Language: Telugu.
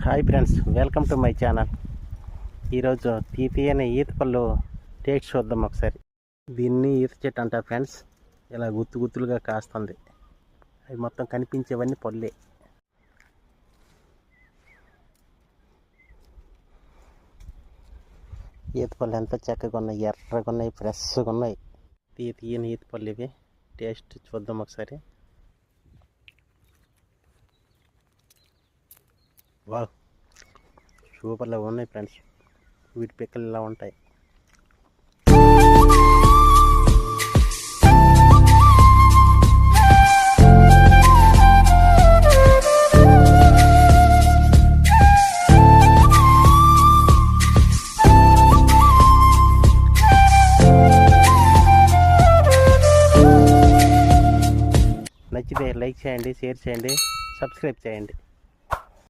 Hi friends, welcome to my channel. ఈరోజు తీయని ఈత పళ్ళు టేస్ట్ చూద్దాం ఒకసారి. దీన్ని ఈత చెట్టు అంటారు ఫ్రెండ్స్. ఇలా గుత్తు గుత్తులుగా కాస్తుంది. అవి మొత్తం కనిపించేవన్నీ పళ్ళే. ఈత పళ్ళు ఎంత చక్కగా ఉన్నాయి, ఎర్రగా ఉన్నాయి, ఫ్రెష్గా ఉన్నాయి. తీయని ఈత పళ్ళు ఇవి. టేస్ట్ చూద్దాం ఒకసారి. వావ్, సూపర్లా ఉన్నాయి ఫ్రెండ్స్. వీటి పిక్కలు ఇలా ఉంటాయి. నచ్చితే లైక్ చేయండి, షేర్ చేయండి, సబ్స్క్రైబ్ చేయండి.